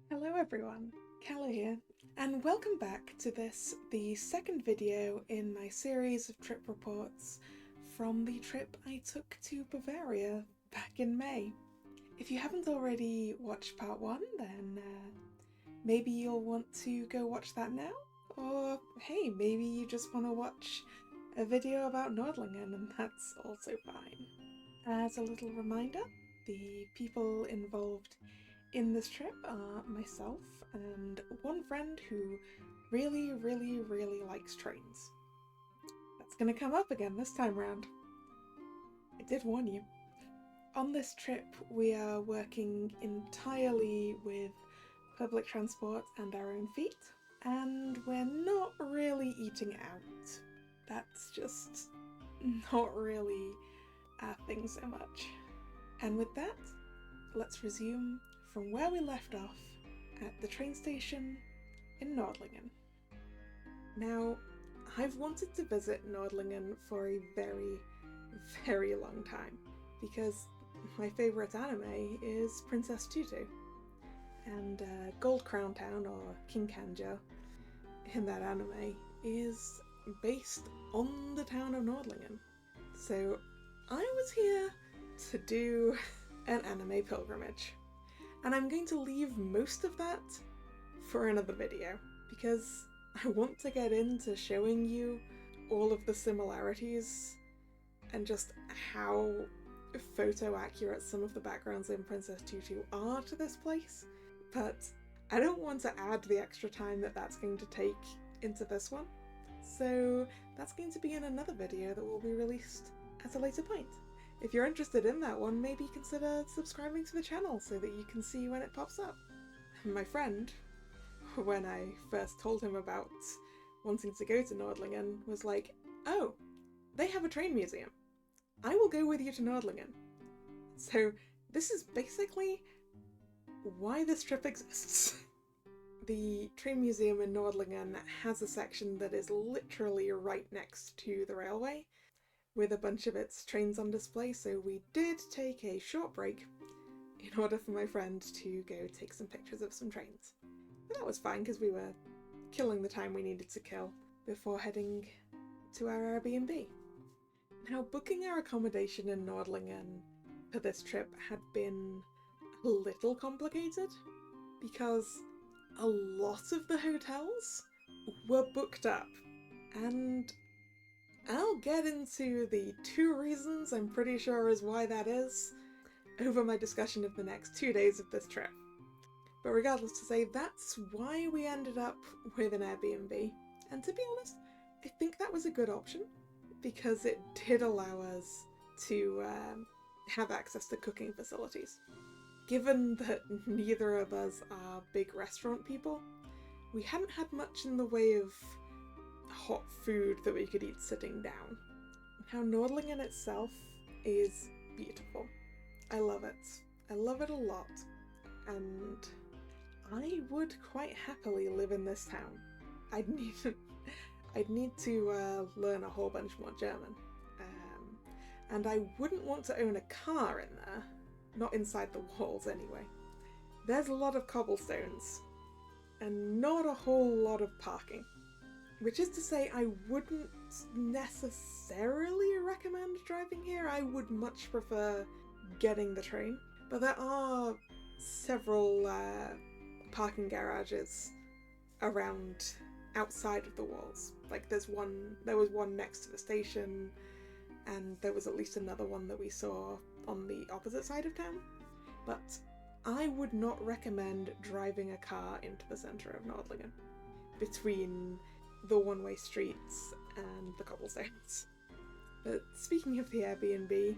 Hello everyone, Kalla here, and welcome back to this, the second video in my series of trip reports from the trip I took to Bavaria back in May. If you haven't already watched part one, then maybe you'll want to go watch that now, or hey, maybe you just want to watch a video about Nördlingen, and that's also fine. As a little reminder, the people involved in this trip are myself and one friend who really likes trains. That's gonna come up again this time round. I did warn you. On this trip we are working entirely with public transport and our own feet, and we're not really eating out. That's just not really our thing so much. And with that, let's resume from where we left off at the train station in Nördlingen. Now, I've wanted to visit Nördlingen for a very long time because my favourite anime is Princess Tutu, and Gold Crown Town, or King Kanjo, in that anime is based on the town of Nördlingen. So I was here to do an anime pilgrimage. And I'm going to leave most of that for another video, because I want to get into showing you all of the similarities and just how photo accurate some of the backgrounds in Princess Tutu are to this place, but I don't want to add the extra time that that's going to take into this one, so that's going to be in another video that will be released at a later point. If you're interested in that one, maybe consider subscribing to the channel so that you can see when it pops up. My friend, when I first told him about wanting to go to Nördlingen, was like, "Oh, they have a train museum. I will go with you to Nördlingen." So this is basically why this trip exists. The train museum in Nördlingen has a section that is literally right next to the railway, with a bunch of its trains on display, so we did take a short break in order for my friend to go take some pictures of some trains. But that was fine because we were killing the time we needed to kill before heading to our Airbnb. Now, booking our accommodation in Nördlingen for this trip had been a little complicated because a lot of the hotels were booked up, and I'll get into the two reasons I'm pretty sure is why that is over my discussion of the next 2 days of this trip. But regardless to say, that's why we ended up with an Airbnb. And to be honest, I think that was a good option because it did allow us to have access to cooking facilities. Given that neither of us are big restaurant people, we hadn't had much in the way of hot food that we could eat sitting down. Now, Nördlingen itself is beautiful. I love it. I love it a lot. And I would quite happily live in this town. I'd need to learn a whole bunch more German. And I wouldn't want to own a car in there. Not inside the walls, anyway. There's a lot of cobblestones, and not a whole lot of parking. Which is to say, I wouldn't necessarily recommend driving here. I would much prefer getting the train. But there are several parking garages around outside of the walls. Like there was one next to the station, and there was at least another one that we saw on the opposite side of town. But I would not recommend driving a car into the centre of Nördlingen between the one-way streets and the cobblestones. But speaking of the Airbnb,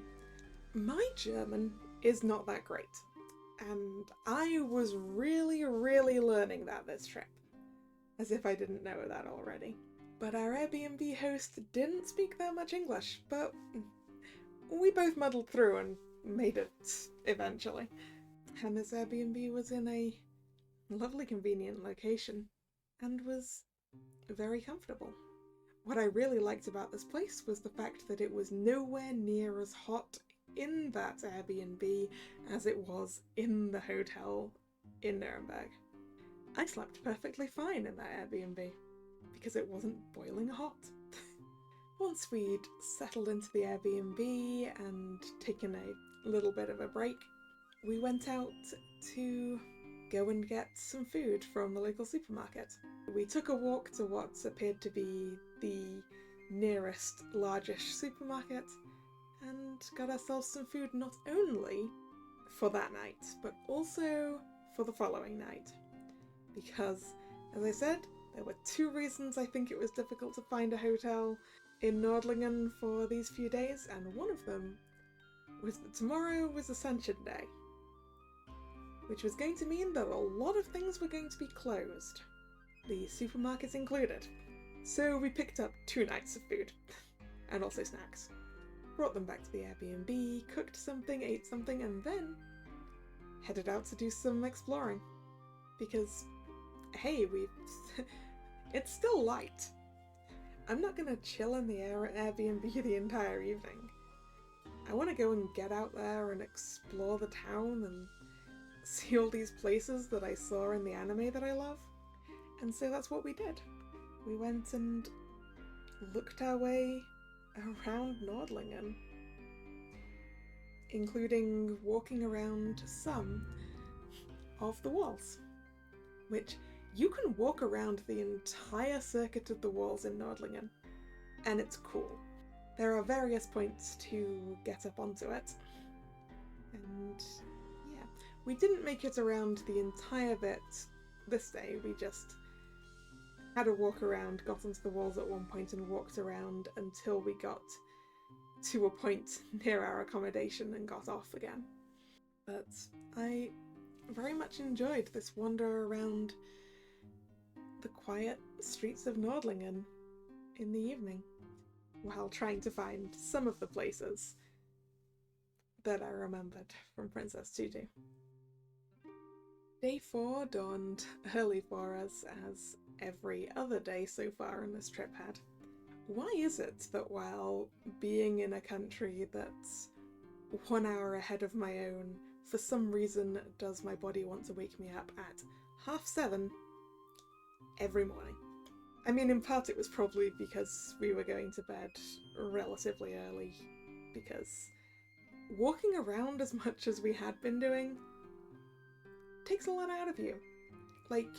my German is not that great, and I was really learning that this trip, as if I didn't know that already. But our Airbnb host didn't speak that much English, but we both muddled through and made it eventually. And this Airbnb was in a lovely convenient location and was very comfortable. What I really liked about this place was the fact that it was nowhere near as hot in that Airbnb as it was in the hotel in Nuremberg. I slept perfectly fine in that Airbnb because it wasn't boiling hot. Once we'd settled into the Airbnb and taken a little bit of a break, we went out to go and get some food from the local supermarket. We took a walk to what appeared to be the nearest largish supermarket and got ourselves some food not only for that night, but also for the following night. Because, as I said, there were 2 reasons I think it was difficult to find a hotel in Nördlingen for these few days, and one of them was that tomorrow was Ascension Day, which was going to mean that a lot of things were going to be closed, the supermarkets included. So we picked up 2 nights of food, and also snacks. Brought them back to the Airbnb, cooked something, ate something, and then headed out to do some exploring. Because, hey, it's still light. I'm not gonna chill in the Airbnb the entire evening. I want to go and get out there and explore the town and see all these places that I saw in the anime that I love. And so that's what we did. We went and looked our way around Nördlingen, including walking around some of the walls, which you can walk around the entire circuit of the walls in Nördlingen, and it's cool. There are various points to get up onto it, and yeah, we didn't make it around the entire bit this day. We just had a walk around, got onto the walls at one point and walked around until we got to a point near our accommodation and got off again. But I very much enjoyed this wander around the quiet streets of Nördlingen in the evening, while trying to find some of the places that I remembered from Princess Tutu. Day 4 dawned early for us, as every other day so far in this trip had. Why is it that while being in a country that's 1 hour ahead of my own, for some reason does my body want to wake me up at 7:30 every morning? I mean, in part it was probably because we were going to bed relatively early, because walking around as much as we had been doing takes a lot out of you. Like,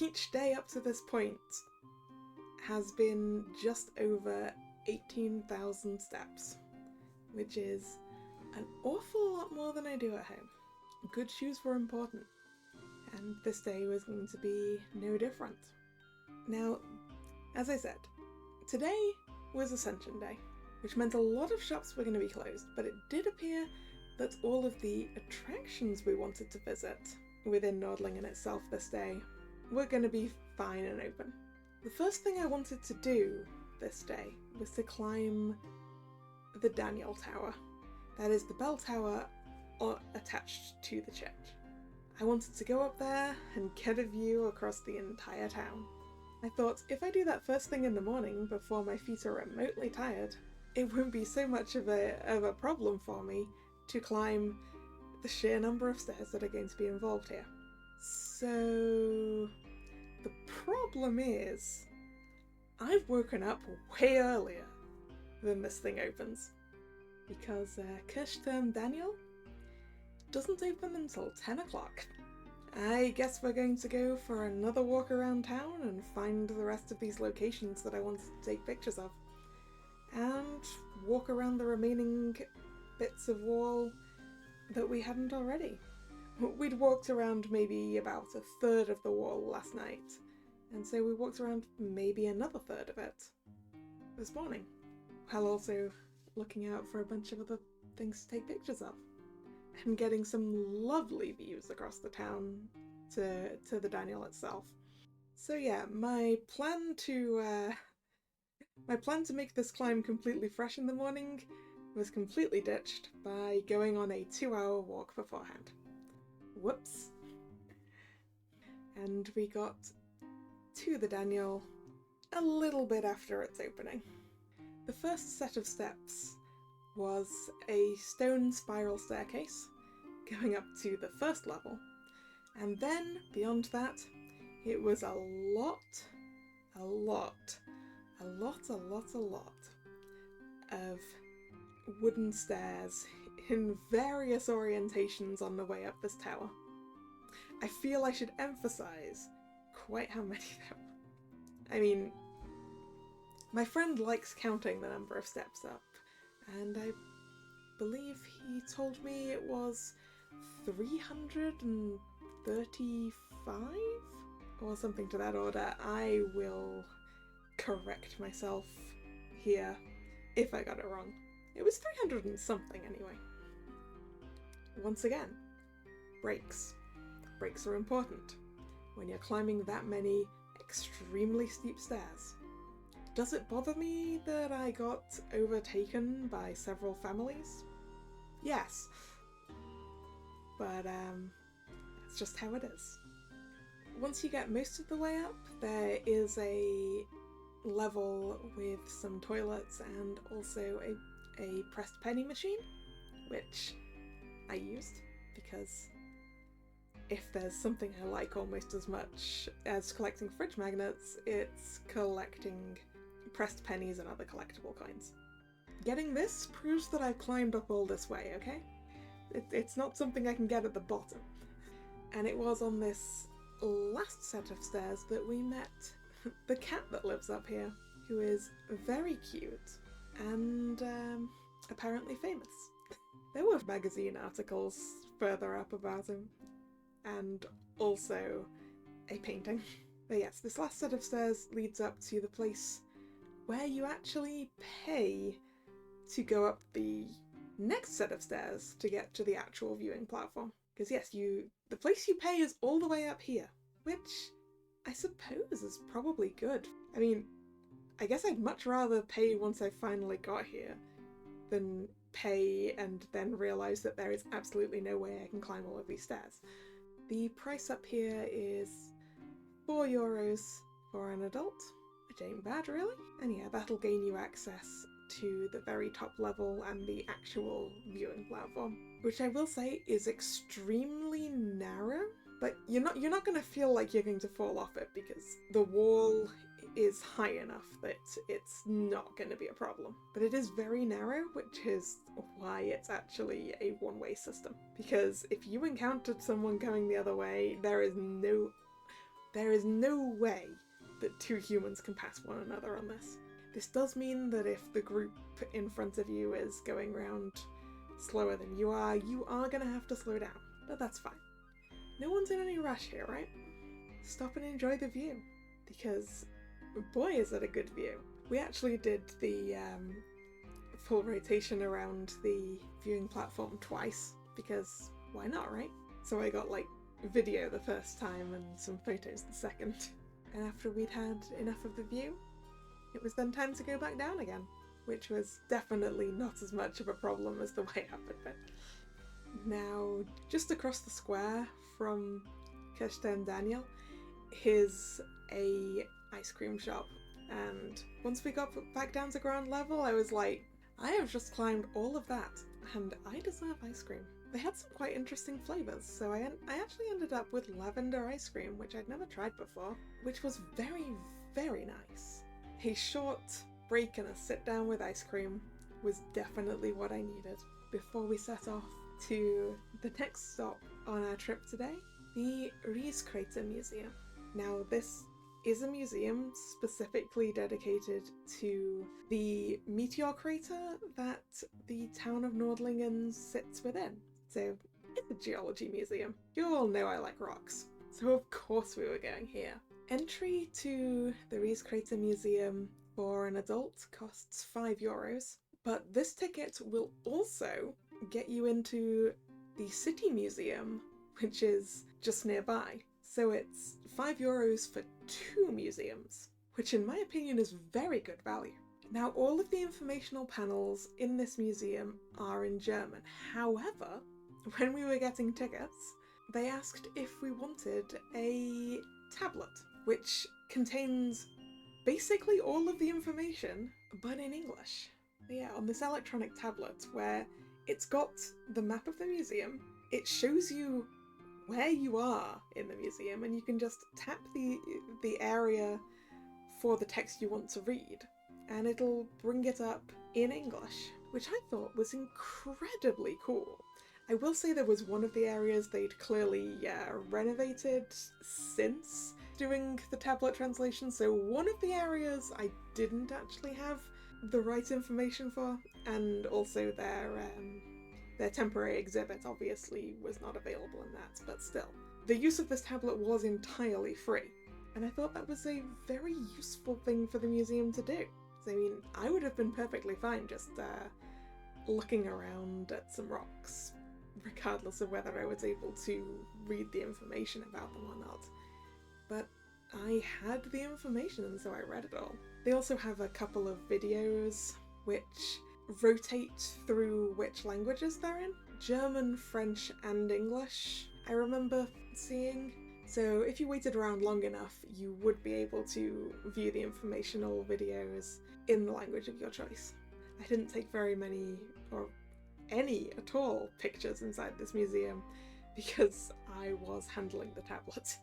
each day up to this point has been just over 18,000 steps, which is an awful lot more than I do at home. Good shoes were important, and this day was going to be no different. Now, as I said, today was Ascension Day, which meant a lot of shops were going to be closed, but it did appear that all of the attractions we wanted to visit within Nördlingen itself this day were going to be fine and open. The first thing I wanted to do this day was to climb the Daniel Tower. That is the bell tower attached to the church. I wanted to go up there and get a view across the entire town. I thought, if I do that first thing in the morning before my feet are remotely tired, it won't be so much of a problem for me to climb the sheer number of stairs that are going to be involved here. So the problem is, I've woken up way earlier than this thing opens, because Kirchturm Daniel doesn't open until 10 o'clock. I guess we're going to go for another walk around town and find the rest of these locations that I wanted to take pictures of, and walk around the remaining bits of wall that we hadn't already. We'd walked around maybe about a third of the wall last night, and so we walked around maybe another third of it this morning, while also looking out for a bunch of other things to take pictures of, and getting some lovely views across the town to the Daniel itself. So yeah, my plan to make this climb completely fresh in the morning was completely ditched by going on a 2-hour walk beforehand. Whoops. And we got to the Daniel a little bit after its opening. The first set of steps was a stone spiral staircase going up to the first level, And then, beyond that, it was a lot of wooden stairs in various orientations on the way up this tower. I feel I should emphasize quite how many there were. I mean, my friend likes counting the number of steps up, and I believe he told me it was 335 or something to that order. I will correct myself here if I got it wrong. It was 300 and something anyway. Once again, brakes. Brakes are important when you're climbing that many extremely steep stairs. Does it bother me that I got overtaken by several families? Yes. But that's just how it is. Once you get most of the way up, there is a level with some toilets and also a pressed penny machine, which I used because if there's something I like almost as much as collecting fridge magnets, it's collecting pressed pennies and other collectible coins. Getting this proves that I've climbed up all this way, okay? It's not something I can get at the bottom. And it was on this last set of stairs that we met the cat that lives up here, who is very cute and apparently famous. There were magazine articles further up about him, and also a painting. But yes, this last set of stairs leads up to the place where you actually pay to go up the next set of stairs to get to the actual viewing platform. Because yes, the place you pay is all the way up here, which I suppose is probably good. I mean, I guess I'd much rather pay once I finally got here than pay and then realise that there is absolutely no way I can climb all of these stairs. The price up here is €4 for an adult, which ain't bad really. And yeah, that'll gain you access to the very top level and the actual viewing platform, which I will say is extremely narrow, but you're not going to feel like you're going to fall off it because the wall is high enough that it's not going to be a problem. But it is very narrow, which is why it's actually a one-way system. Because if you encountered someone going the other way, there is no way that two humans can pass one another on this. This does mean that if the group in front of you is going around slower than you are going to have to slow down. But that's fine. No one's in any rush here, right? Stop and enjoy the view, because boy is it a good view. We actually did the full rotation around the viewing platform twice, because why not, right? So I got like video the first time and some photos the second. And after we'd had enough of the view, it was then time to go back down again, which was definitely not as much of a problem as the way up had been. Now, just across the square from Kirsten Daniel is a ice cream shop, and once we got back down to ground level, I was like, I have just climbed all of that, and I deserve ice cream. They had some quite interesting flavours, so I actually ended up with lavender ice cream, which I'd never tried before, which was very, very nice. A short break and a sit down with ice cream was definitely what I needed before we set off to the next stop on our trip today, the Rieskrater Museum. Now, this is a museum specifically dedicated to the meteor crater that the town of Nördlingen sits within. So it's a geology museum. You all know I like rocks, so of course we were going here. Entry to the Rieskrater Museum for an adult costs €5, but this ticket will also get you into the City Museum, which is just nearby. So it's €5 for 2 museums, which in my opinion is very good value. Now, all of the informational panels in this museum are in German. However, when we were getting tickets, they asked if we wanted a tablet, which contains basically all of the information, but in English. But yeah, on this electronic tablet where it's got the map of the museum, it shows you where you are in the museum, and you can just tap the area for the text you want to read, and it'll bring it up in English, which I thought was incredibly cool. I will say there was one of the areas they'd clearly renovated since doing the tablet translation, so one of the areas I didn't actually have the right information for, and also their temporary exhibit obviously was not available in that, but still. The use of this tablet was entirely free, and I thought that was a very useful thing for the museum to do. So, I mean, I would have been perfectly fine just looking around at some rocks, regardless of whether I was able to read the information about them or not. But I had the information, and so I read it all. They also have a couple of videos which rotate through which languages they're in. German, French, and English, I remember seeing. So if you waited around long enough, you would be able to view the informational videos in the language of your choice. I didn't take very many, or any at all, pictures inside this museum because I was handling the tablet.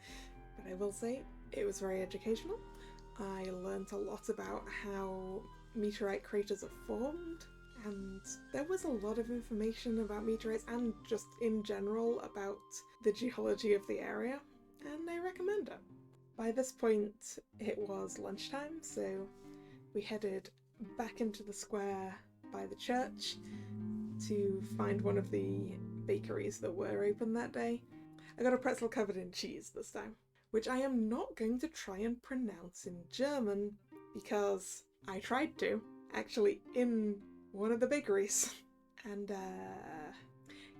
But I will say, it was very educational. I learnt a lot about how meteorite craters are formed, and there was a lot of information about meteorites and just in general about the geology of the area, and I recommend it. By this point, it was lunchtime, so we headed back into the square by the church to find one of the bakeries that were open that day. I got a pretzel covered in cheese this time, which I am not going to try and pronounce in German because I tried to, actually, in one of the bakeries. And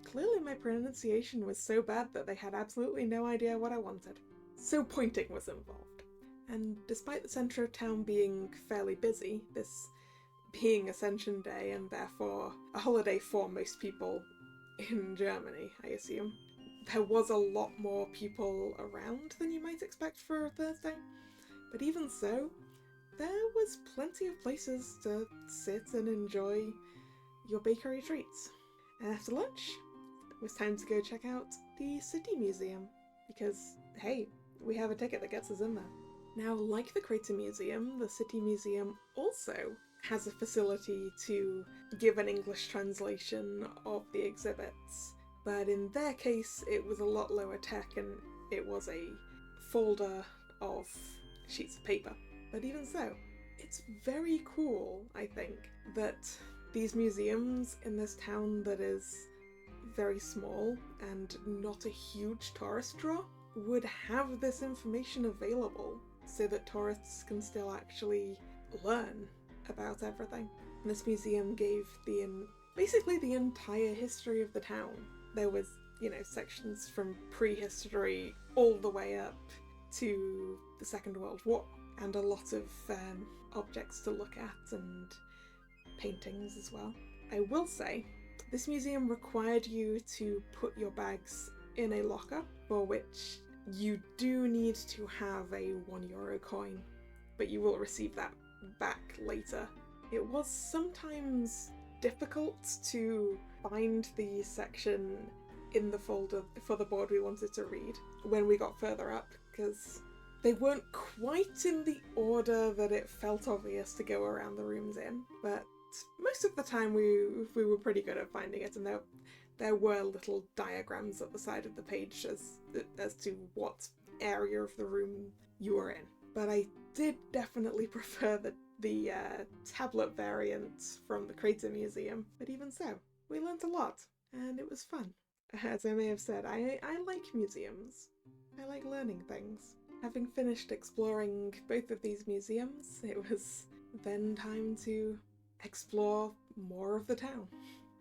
clearly my pronunciation was so bad that they had absolutely no idea what I wanted. So pointing was involved. And despite the centre of town being fairly busy, this being Ascension Day and therefore a holiday for most people in Germany, I assume, there was a lot more people around than you might expect for a Thursday. But even so, there was plenty of places to sit and enjoy your bakery treats. And after lunch, it was time to go check out the City Museum, because, hey, we have a ticket that gets us in there. Now, like the Crater Museum, the City Museum also has a facility to give an English translation of the exhibits, but in their case it was a lot lower tech and it was a folder of sheets of paper. But even so, it's very cool, I think, that these museums in this town that is very small and not a huge tourist draw would have this information available so that tourists can still actually learn about everything. And this museum gave basically the entire history of the town. There was, sections from prehistory all the way up to the Second World War, and a lot of objects to look at and paintings as well. I will say, this museum required you to put your bags in a locker, for which you do need to have a €1 coin, but you will receive that back later. It was sometimes difficult to find the section in the folder for the board we wanted to read when we got further up, because they weren't quite in the order that it felt obvious to go around the rooms in, but most of the time we were pretty good at finding it, and there were little diagrams at the side of the page as to what area of the room you were in. But I did definitely prefer the tablet variant from the Crater Museum. But even so, we learnt a lot, and it was fun. As I may have said, I like museums. I like learning things. Having finished exploring both of these museums, it was then time to explore more of the town.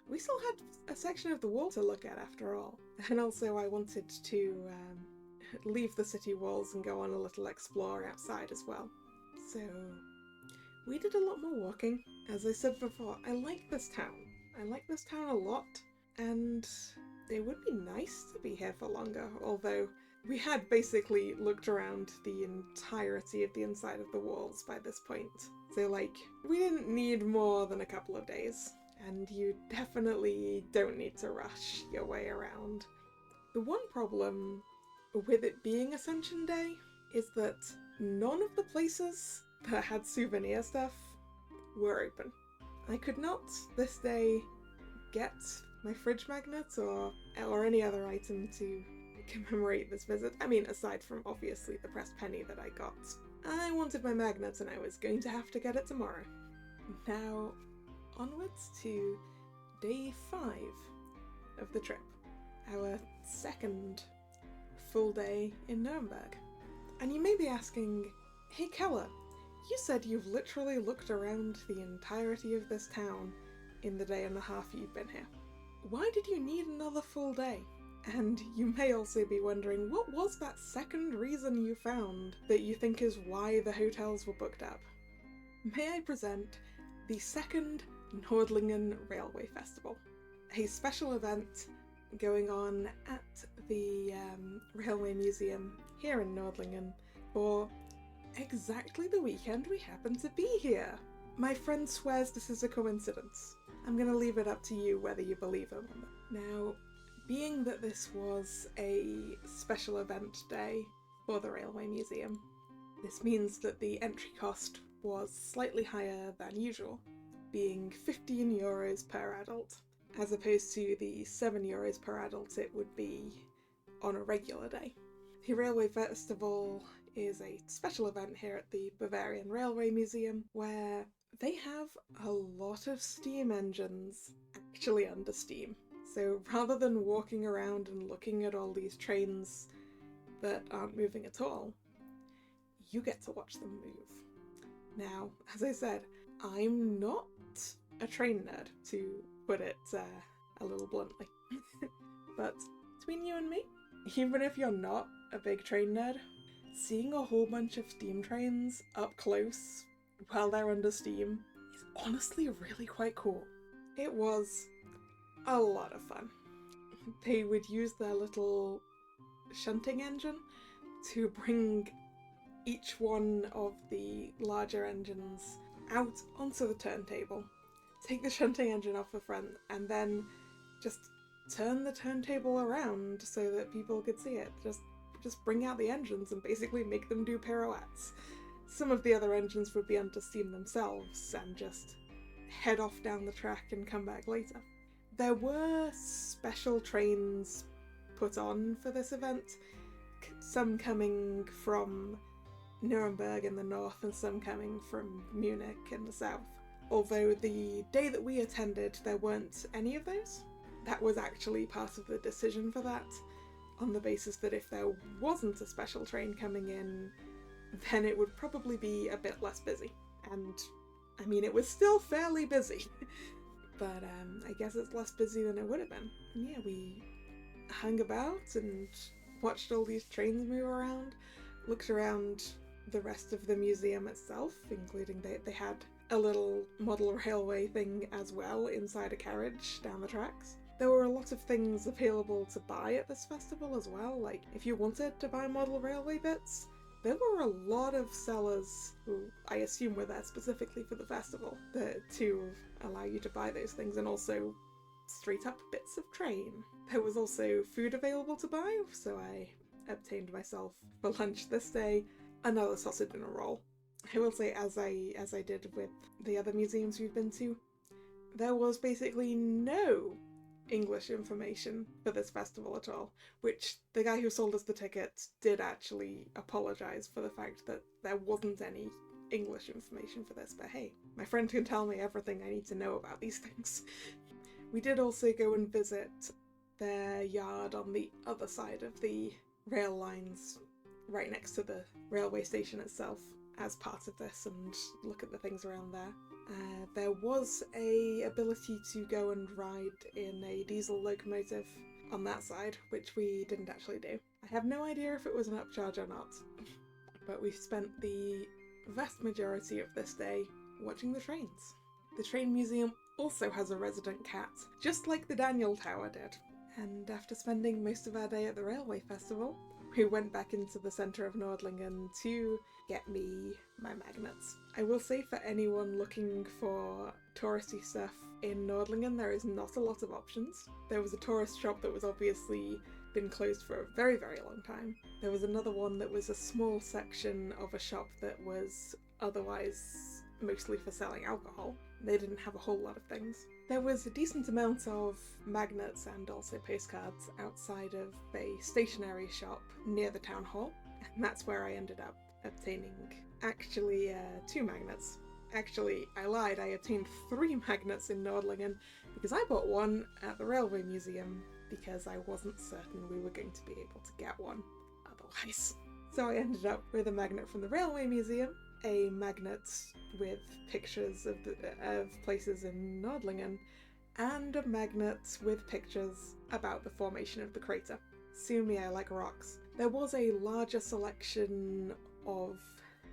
We still had a section of the wall to look at after all, and also I wanted to leave the city walls and go on a little explore outside as well. So we did a lot more walking. As I said before, I like this town. I like this town a lot, and it would be nice to be here for longer, although we had basically looked around the entirety of the inside of the walls by this point. So we didn't need more than a couple of days, and you definitely don't need to rush your way around. The one problem with it being Ascension Day is that none of the places that had souvenir stuff were open. I could not this day get my fridge magnets or any other item to commemorate this visit. I mean, aside from obviously the pressed penny that I got. I wanted my magnets and I was going to have to get it tomorrow. Now, onwards to day 5 of the trip. Our second full day in Nuremberg. And you may be asking, hey Kalla, you said you've literally looked around the entirety of this town in the day and a half you've been here. Why did you need another full day? And you may also be wondering, what was that second reason you found that you think is why the hotels were booked up? May I present the second Nördlingen Railway Festival, a special event going on at the Railway Museum here in Nördlingen for exactly the weekend we happen to be here. My friend swears this is a coincidence. I'm gonna leave it up to you whether you believe him or not. Now, being that this was a special event day for the Railway Museum, this means that the entry cost was slightly higher than usual, being €15 per adult, as opposed to the €7 per adult it would be on a regular day. The Railway Festival is a special event here at the Bavarian Railway Museum where they have a lot of steam engines actually under steam. So rather than walking around and looking at all these trains that aren't moving at all, you get to watch them move. Now, as I said, I'm not a train nerd, to put it a little bluntly. But between you and me, even if you're not a big train nerd, seeing a whole bunch of steam trains up close while they're under steam is honestly really quite cool. It was a lot of fun. They would use their little shunting engine to bring each one of the larger engines out onto the turntable, take the shunting engine off the front, and then just turn the turntable around so that people could see it. Just bring out the engines and basically make them do pirouettes. Some of the other engines would be under steam themselves and just head off down the track and come back later. There were special trains put on for this event, some coming from Nuremberg in the north and some coming from Munich in the south. Although the day that we attended there weren't any of those. That was actually part of the decision for that, on the basis that if there wasn't a special train coming in, then it would probably be a bit less busy. And I mean, it was still fairly busy, but I guess it's less busy than it would have been. And yeah, we hung about and watched all these trains move around, looked around the rest of the museum itself, including they had a little model railway thing as well inside a carriage down the tracks. There were a lot of things available to buy at this festival as well, like if you wanted to buy model railway bits, there were a lot of sellers who I assume were there specifically for the festival to allow you to buy those things, and also straight up bits of train. There was also food available to buy, so I obtained myself for lunch this day another sausage and a roll. I will say, as I did with the other museums we've been to, there was basically no English information for this festival at all, which the guy who sold us the tickets did actually apologise for the fact that there wasn't any English information for this, but hey, my friend can tell me everything I need to know about these things. We did also go and visit their yard on the other side of the rail lines, right next to the railway station itself, as part of this, and look at the things around there. There was a ability to go and ride in a diesel locomotive on that side, which we didn't actually do. I have no idea if it was an upcharge or not, but we spent the vast majority of this day watching the trains. The train museum also has a resident cat, just like the Daniel Tower did. And after spending most of our day at the Railway Festival, we went back into the centre of Nördlingen to get me my magnets. I will say, for anyone looking for touristy stuff in Nördlingen, there is not a lot of options. There was a tourist shop that was obviously been closed for a very, very long time. There was another one that was a small section of a shop that was otherwise mostly for selling alcohol. They didn't have a whole lot of things. There was a decent amount of magnets and also postcards outside of a stationery shop near the town hall, and that's where I ended up obtaining actually 2 magnets. Actually, I lied, I obtained 3 magnets in Nördlingen because I bought one at the Railway Museum because I wasn't certain we were going to be able to get one otherwise. So I ended up with a magnet from the Railway Museum, a magnet with pictures of places in Nördlingen, and a magnet with pictures about the formation of the crater. Sue me, I like rocks. There was a larger selection of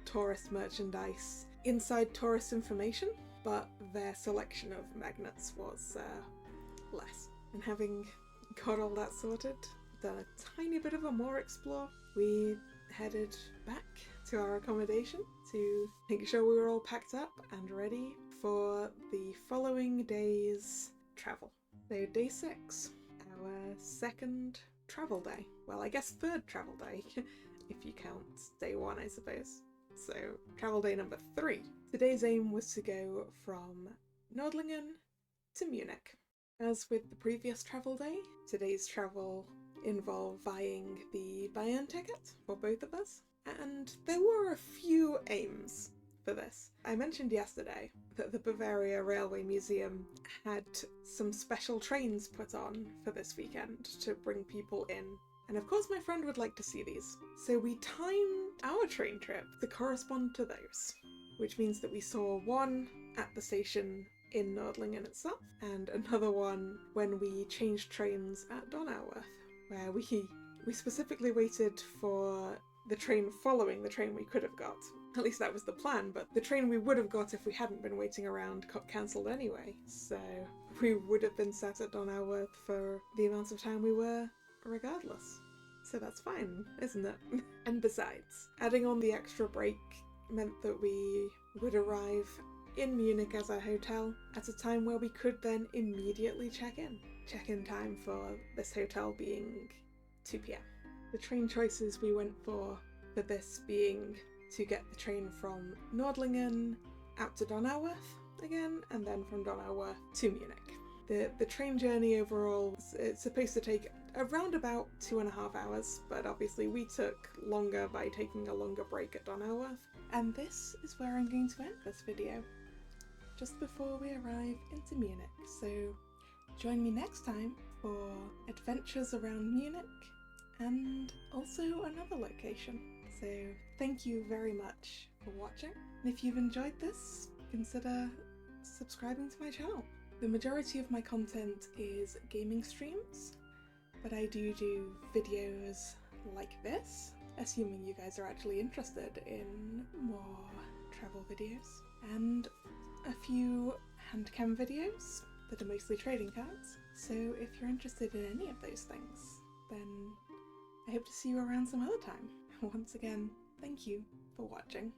tourist merchandise inside tourist information, but their selection of magnets was less. And having got all that sorted, done a tiny bit of a more explore, we headed back to our accommodation to make sure we were all packed up and ready for the following day's travel. So day 6, our second travel day. Well, I guess third travel day, if you count day 1, I suppose. So, travel day number 3. Today's aim was to go from Nördlingen to Munich. As with the previous travel day, today's travel involved buying the Bayern ticket for both of us, and there were a few aims for this. I mentioned yesterday that the Bavaria Railway Museum had some special trains put on for this weekend to bring people in. And of course my friend would like to see these. So we timed our train trip to correspond to those, which means that we saw one at the station in Nördlingen itself, and another one when we changed trains at Donauwörth, where we specifically waited for the train following the train we could have got. At least that was the plan, but the train we would have got if we hadn't been waiting around got cancelled anyway, so we would have been sat at Donauwörth for the amount of time we were regardless. So that's fine, isn't it? And besides, adding on the extra break meant that we would arrive in Munich as our hotel at a time where we could then immediately check in. Check-in time for this hotel being 2 p.m. The train choices we went for this being to get the train from Nördlingen out to Donauwörth again, and then from Donauwörth to Munich. The train journey overall, it's supposed to take around about 2.5 hours, but obviously we took longer by taking a longer break at Donauwörth. And this is where I'm going to end this video, just before we arrive into Munich. So join me next time for adventures around Munich and also another location. So thank you very much for watching, and if you've enjoyed this, consider subscribing to my channel. The majority of my content is gaming streams, but I do videos like this, assuming you guys are actually interested in more travel videos, and a few handcam videos that are mostly trading cards. So if you're interested in any of those things, then I hope to see you around some other time. Once again, thank you for watching.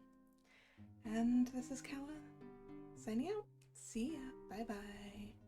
And this is Kalla, signing out. See ya. Bye bye.